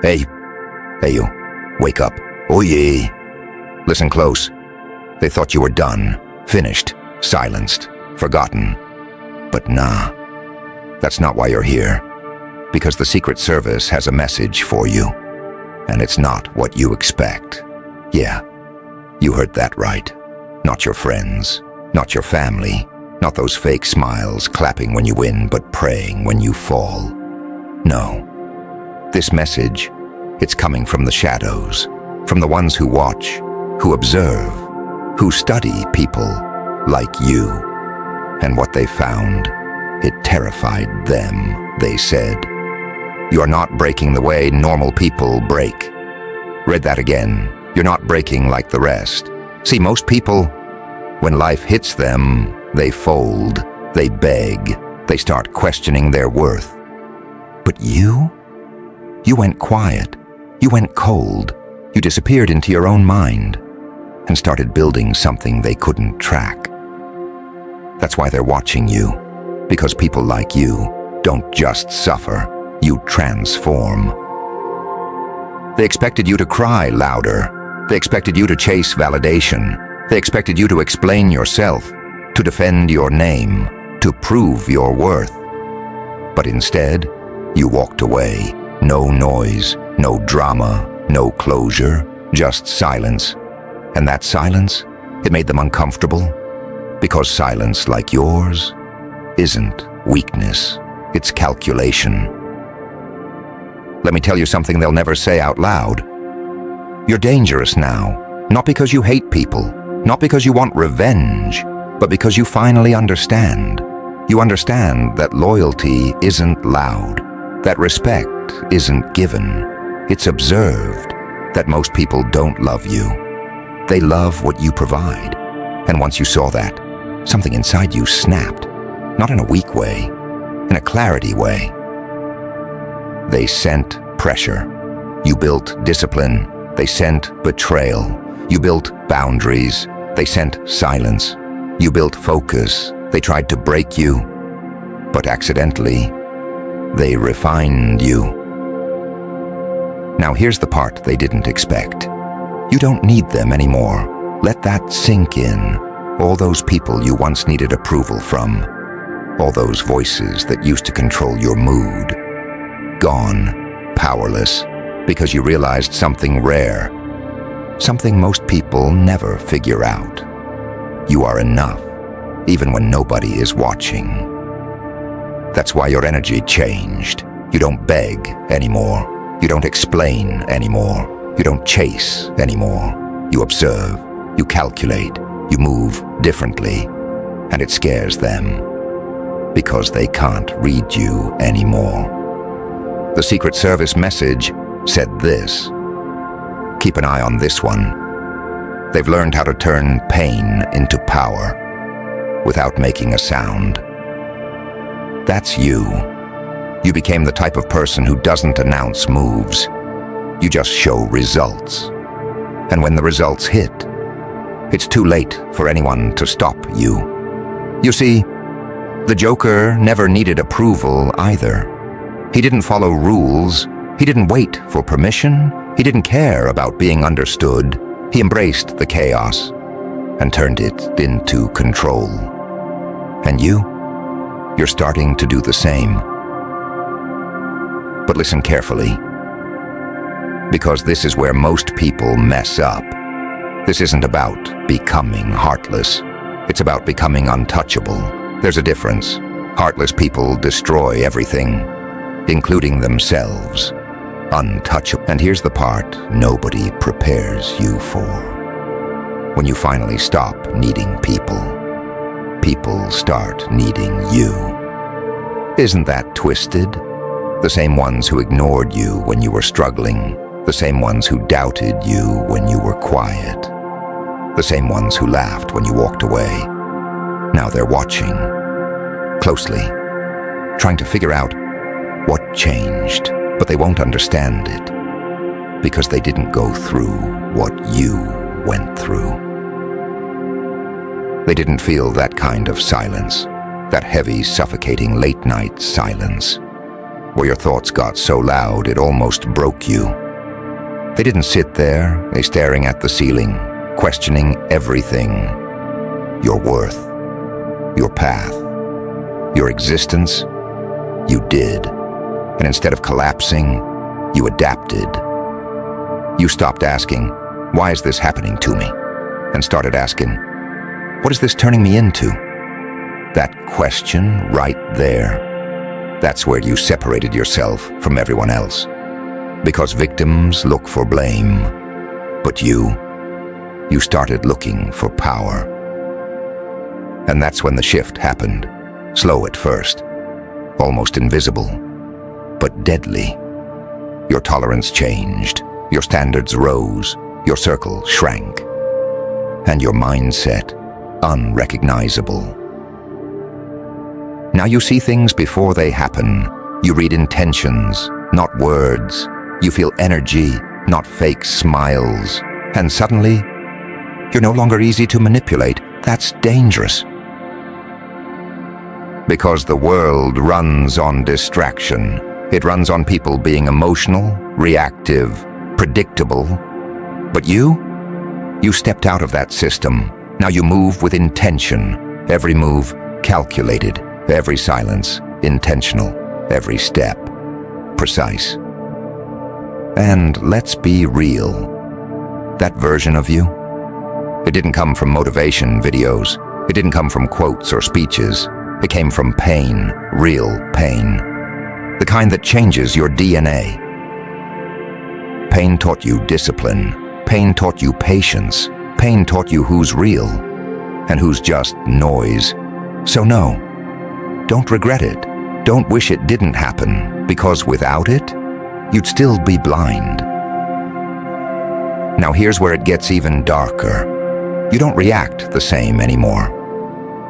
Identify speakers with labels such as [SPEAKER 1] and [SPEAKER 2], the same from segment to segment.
[SPEAKER 1] Hey, Ayooo, wake up. Oh yeah. Listen close. They thought you were done, finished, silenced, forgotten. But nah, that's not why you're here. Because the Secret Service has a message for you. And it's not what you expect. Yeah, you heard that right. Not your friends, not your family, not those fake smiles clapping when you win but praying when you fall. No. This message, it's coming from the shadows, from the ones who watch, who observe, who study people like you. And what they found, it terrified them, they said. You're not breaking the way normal people break. Read that again. You're not breaking like the rest. See, most people, when life hits them, they fold, they beg, they start questioning their worth. But you went quiet, you went cold, you disappeared into your own mind and started building something they couldn't track. That's why they're watching you, because people like you don't just suffer, you transform. They expected you to cry louder. They expected you to chase validation. They expected you to explain yourself, to defend your name, to prove your worth. But instead, you walked away. No noise, no drama, no closure, just silence. And that silence, it made them uncomfortable. Because silence like yours isn't weakness, it's calculation. Let me tell you something they'll never say out loud. You're dangerous now, not because you hate people, not because you want revenge, but because you finally understand. You understand that loyalty isn't loud, that respect isn't given, it's observed, that most people don't love you. They love what you provide. And once you saw that, something inside you snapped, not in a weak way, in a clarity way. They sent pressure. You built discipline. They sent betrayal. You built boundaries. They sent silence. You built focus. They tried to break you, but accidentally, they refined you. Now here's the part they didn't expect. You don't need them anymore. Let that sink in. All those people you once needed approval from. All those voices that used to control your mood. Gone, powerless, because you realized something rare. Something most people never figure out. You are enough, even when nobody is watching. That's why your energy changed. You don't beg anymore. You don't explain anymore. You don't chase anymore. You observe, you calculate, you move differently, and it scares them because they can't read you anymore. The Secret Service message said this. Keep an eye on this one. They've learned how to turn pain into power without making a sound. That's you. You became the type of person who doesn't announce moves. You just show results. And when the results hit, it's too late for anyone to stop you. You see, the Joker never needed approval either. He didn't follow rules. He didn't wait for permission. He didn't care about being understood. He embraced the chaos and turned it into control. And you're starting to do the same. But listen carefully, because this is where most people mess up. This isn't about becoming heartless. It's about becoming untouchable. There's a difference. Heartless people destroy everything, including themselves. Untouchable. And here's the part nobody prepares you for. When you finally stop needing people, people start needing you. Isn't that twisted? The same ones who ignored you when you were struggling, the same ones who doubted you when you were quiet, the same ones who laughed when you walked away. Now they're watching closely, trying to figure out what changed, but they won't understand it because they didn't go through what you went through. They didn't feel that kind of silence, that heavy, suffocating late-night silence. where your thoughts got so loud it almost broke you. They didn't sit there, they staring at the ceiling, questioning everything. Your worth, your path, your existence. You did. And instead of collapsing, you adapted. You stopped asking, why is this happening to me? And started asking, what is this turning me into? That question right there, that's where you separated yourself from everyone else. Because victims look for blame, but you started looking for power. And that's when the shift happened, slow at first, almost invisible, but deadly. Your tolerance changed, your standards rose, your circle shrank, and your mindset unrecognizable. Now you see things before they happen. You read intentions, not words. You feel energy, not fake smiles. And suddenly, you're no longer easy to manipulate. That's dangerous. Because the world runs on distraction. It runs on people being emotional, reactive, predictable. But you stepped out of that system. Now you move with intention. Every move calculated. Every silence intentional. Every step precise. And let's be real. That version of you, it didn't come from motivation videos. It didn't come from quotes or speeches. It came from pain, real pain. The kind that changes your DNA. Pain taught you discipline. Pain taught you patience. Pain taught you who's real and who's just noise. So no, don't regret it. Don't wish it didn't happen, because without it, you'd still be blind. Now here's where it gets even darker. You don't react the same anymore.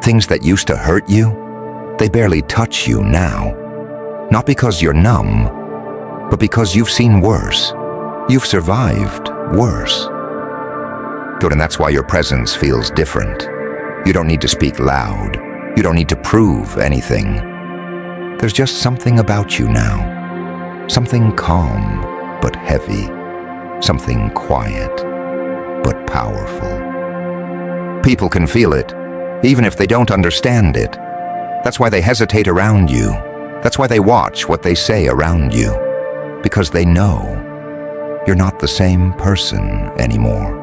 [SPEAKER 1] Things that used to hurt you, they barely touch you now. Not because you're numb, but because you've seen worse. You've survived worse. Good, and that's why your presence feels different. You don't need to speak loud. You don't need to prove anything. There's just something about you now. Something calm, but heavy. Something quiet, but powerful. People can feel it, even if they don't understand it. That's why they hesitate around you. That's why they watch what they say around you. Because they know you're not the same person anymore.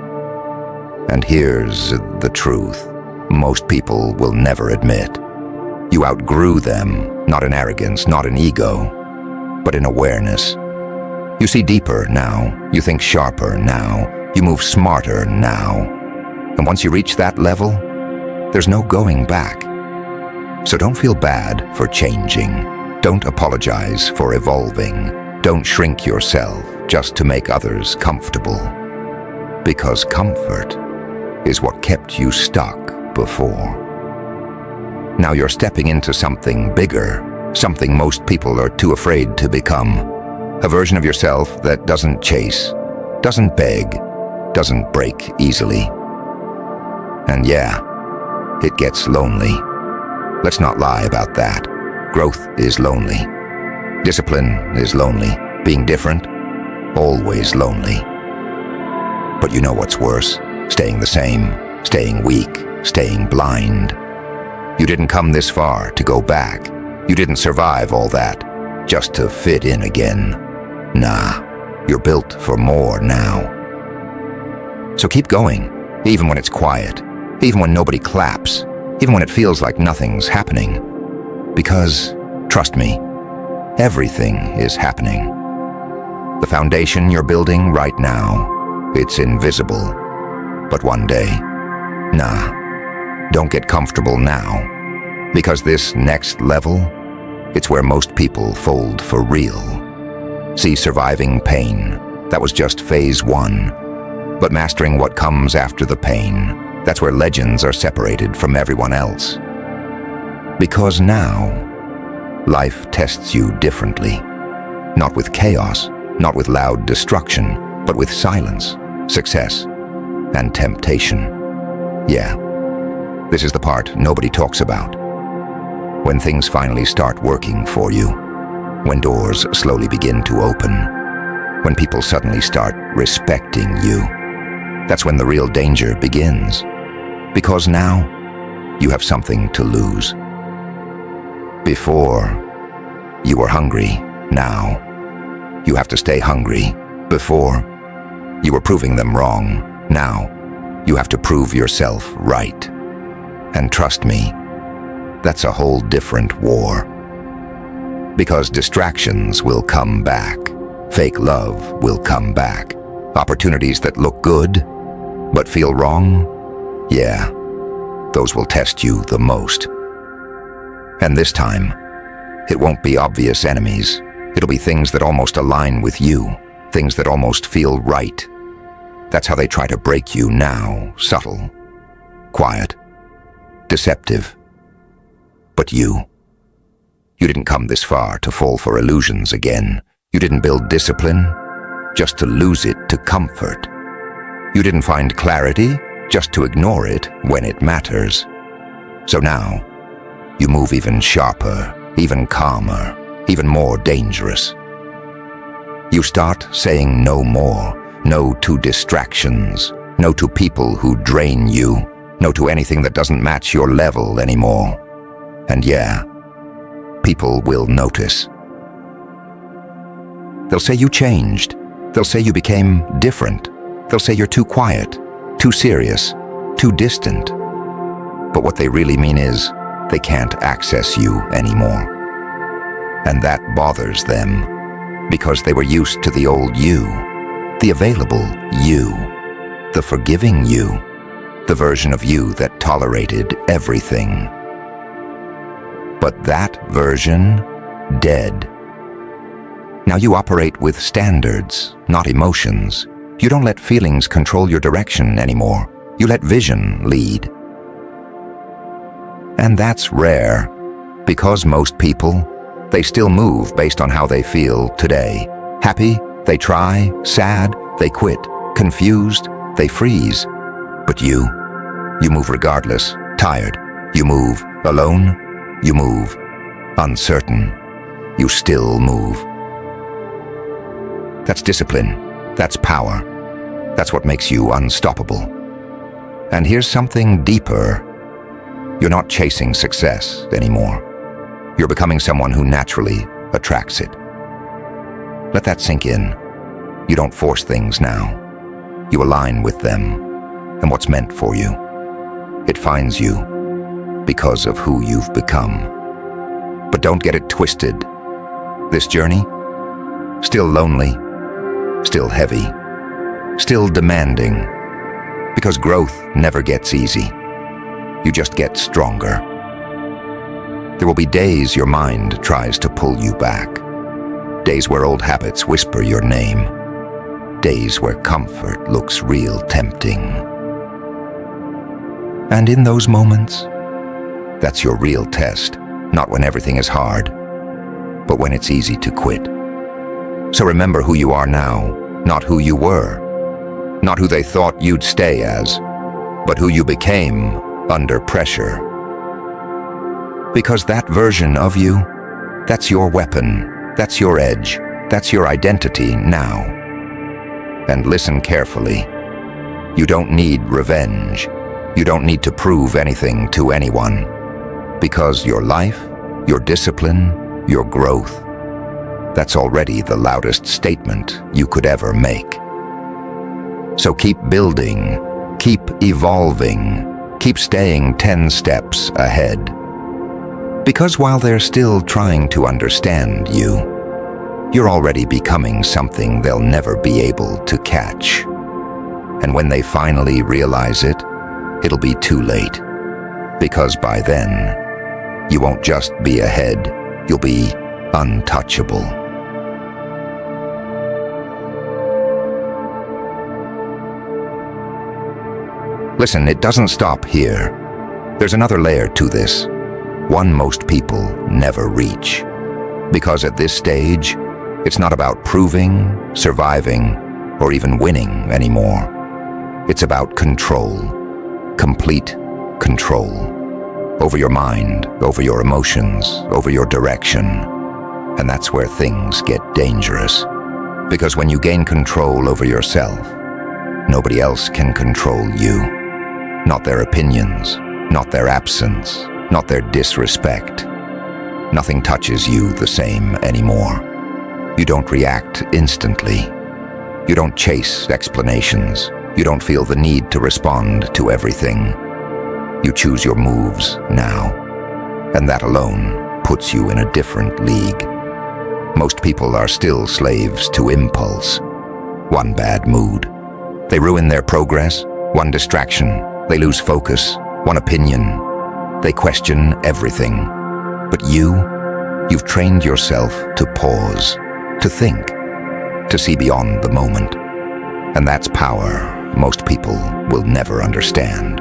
[SPEAKER 1] And here's the truth most people will never admit. You outgrew them, not in arrogance, not in ego, but in awareness. You see deeper now, you think sharper now, you move smarter now. And once you reach that level, there's no going back. So don't feel bad for changing. Don't apologize for evolving. Don't shrink yourself just to make others comfortable. Because comfort is what kept you stuck before. Now you're stepping into something bigger, something most people are too afraid to become. A version of yourself that doesn't chase, doesn't beg, doesn't break easily. And yeah, it gets lonely. Let's not lie about that. Growth is lonely. Discipline is lonely. Being different, always lonely. But you know what's worse? Staying the same, staying weak, staying blind. You didn't come this far to go back. You didn't survive all that just to fit in again. Nah, you're built for more now. So keep going, even when it's quiet, even when nobody claps, even when it feels like nothing's happening. Because, trust me, everything is happening. The foundation you're building right now, it's invisible. But one day, nah, don't get comfortable now. Because this next level, it's where most people fold for real. See, surviving pain, that was just phase 1. But mastering what comes after the pain, that's where legends are separated from everyone else. Because now, life tests you differently. Not with chaos, not with loud destruction, but with silence, success, and temptation. Yeah, this is the part nobody talks about. When things finally start working for you. when doors slowly begin to open, when people suddenly start respecting you. That's when the real danger begins. Because now, you have something to lose. Before, you were hungry. Now, you have to stay hungry. Before, you were proving them wrong. Now, you have to prove yourself right. And trust me, that's a whole different war. Because distractions will come back. Fake love will come back. Opportunities that look good, but feel wrong, yeah, those will test you the most. And this time, it won't be obvious enemies. It'll be things that almost align with you, things that almost feel right. That's how they try to break you now, subtle, quiet, deceptive. But you didn't come this far to fall for illusions again. You didn't build discipline just to lose it to comfort. You didn't find clarity just to ignore it when it matters. So now, you move even sharper, even calmer, even more dangerous. You start saying no more, no to distractions, no to people who drain you, no to anything that doesn't match your level anymore. And yeah, people will notice. They'll say you changed. They'll say you became different. They'll say you're too quiet, too serious, too distant. But what they really mean is, they can't access you anymore. And that bothers them, because they were used to the old you, the available you, the forgiving you, the version of you that tolerated everything. But that version, dead. Now you operate with standards, not emotions. You don't let feelings control your direction anymore. You let vision lead. And that's rare, because most people, they still move based on how they feel today. Happy, they try. Sad, they quit. Confused, they freeze. But you move regardless. Tired, you move. Alone, you move. Uncertain, you still move. That's discipline. That's power. That's what makes you unstoppable. And here's something deeper. You're not chasing success anymore. You're becoming someone who naturally attracts it. Let that sink in. You don't force things now. You align with them and what's meant for you. It finds you because of who you've become. But don't get it twisted. This journey, still lonely, still heavy, still demanding, because growth never gets easy. You just get stronger. There will be days your mind tries to pull you back, days where old habits whisper your name, days where comfort looks real tempting. And in those moments, that's your real test, not when everything is hard, but when it's easy to quit. So remember who you are now, not who you were, not who they thought you'd stay as, but who you became under pressure. Because that version of you, that's your weapon, that's your edge, that's your identity now. And listen carefully. You don't need revenge. You don't need to prove anything to anyone. Because your life, your discipline, your growth, that's already the loudest statement you could ever make. So keep building, keep evolving, keep staying 10 steps ahead. Because while they're still trying to understand you, you're already becoming something they'll never be able to catch. And when they finally realize it, it'll be too late. Because by then, you won't just be ahead, you'll be untouchable. Listen, it doesn't stop here. There's another layer to this, one most people never reach. Because at this stage, it's not about proving, surviving, or even winning anymore. It's about control, complete control, over your mind, over your emotions, over your direction. And that's where things get dangerous. Because when you gain control over yourself, nobody else can control you. Not their opinions, not their absence, not their disrespect. Nothing touches you the same anymore. You don't react instantly. You don't chase explanations. You don't feel the need to respond to everything. You choose your moves now. And that alone puts you in a different league. Most people are still slaves to impulse. One bad mood. They ruin their progress. One distraction. They lose focus. One opinion. They question everything. But you've trained yourself to pause, to think, to see beyond the moment. And that's power most people will never understand.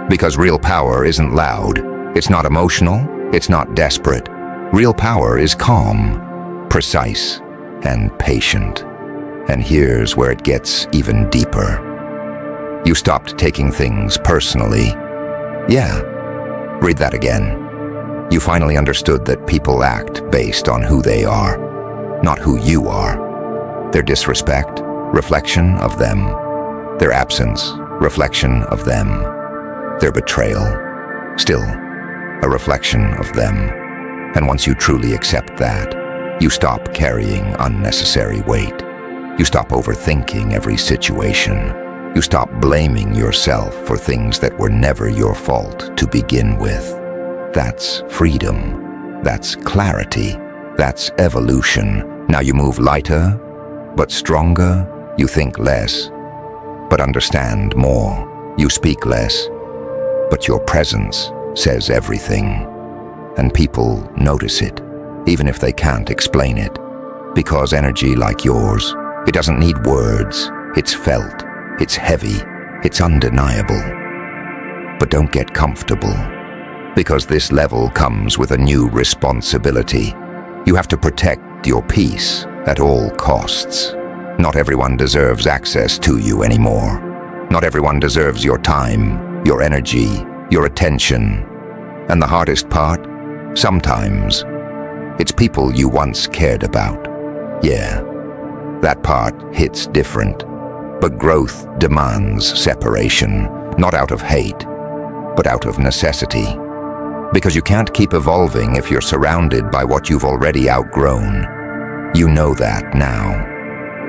[SPEAKER 1] Because real power isn't loud. It's not emotional. It's not desperate. Real power is calm, precise, and patient. And here's where it gets even deeper. You stopped taking things personally. Yeah, read that again. You finally understood that people act based on who they are, not who you are. Their disrespect, reflection of them. Their absence, reflection of them. Their betrayal, still a reflection of them. And once you truly accept that, you stop carrying unnecessary weight. You stop overthinking every situation. You stop blaming yourself for things that were never your fault to begin with. That's freedom. That's clarity. That's evolution. Now you move lighter, but stronger. You think less, but understand more. You speak less, but your presence says everything. And people notice it, even if they can't explain it. Because energy like yours, it doesn't need words. It's felt. It's heavy. It's undeniable. But don't get comfortable. Because this level comes with a new responsibility. You have to protect your peace at all costs. Not everyone deserves access to you anymore. Not everyone deserves your time, your energy, your attention. And the hardest part? Sometimes, it's people you once cared about. Yeah, that part hits different. But growth demands separation, not out of hate, but out of necessity. Because you can't keep evolving if you're surrounded by what you've already outgrown. You know that now.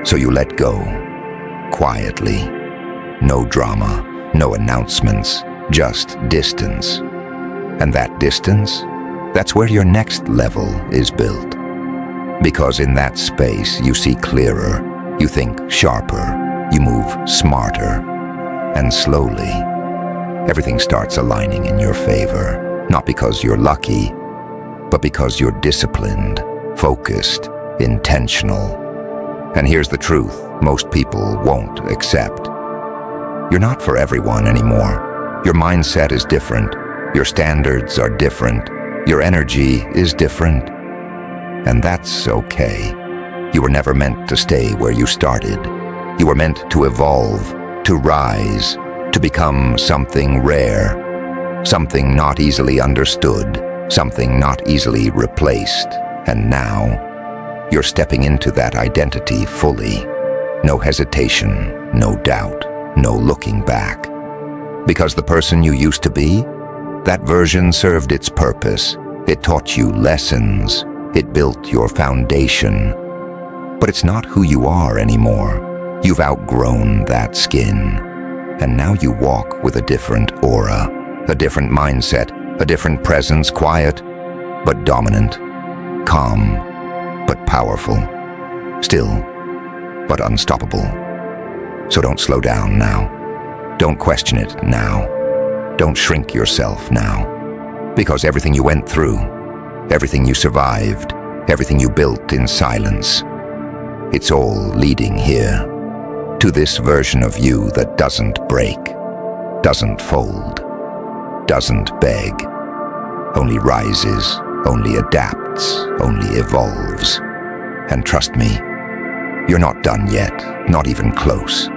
[SPEAKER 1] So you let go, quietly. No drama, no announcements, just distance. And that distance, that's where your next level is built. Because in that space you see clearer, you think sharper, you move smarter. And slowly, everything starts aligning in your favor. Not because you're lucky, but because you're disciplined, focused, intentional. And here's the truth most people won't accept. You're not for everyone anymore. Your mindset is different. Your standards are different. Your energy is different. And that's okay. You were never meant to stay where you started. You were meant to evolve, to rise, to become something rare. Something not easily understood, something not easily replaced. And now, you're stepping into that identity fully. No hesitation, no doubt, no looking back. Because the person you used to be, that version served its purpose. It taught you lessons. It built your foundation. But it's not who you are anymore. You've outgrown that skin. And now you walk with a different aura. A different mindset, a different presence, quiet, but dominant, calm, but powerful, still, but unstoppable. So don't slow down now. Don't question it now. Don't shrink yourself now. Because everything you went through, everything you survived, everything you built in silence, it's all leading here, to this version of you that doesn't break, doesn't fold, doesn't beg, only rises, only adapts, only evolves. And trust me, you're not done yet, not even close.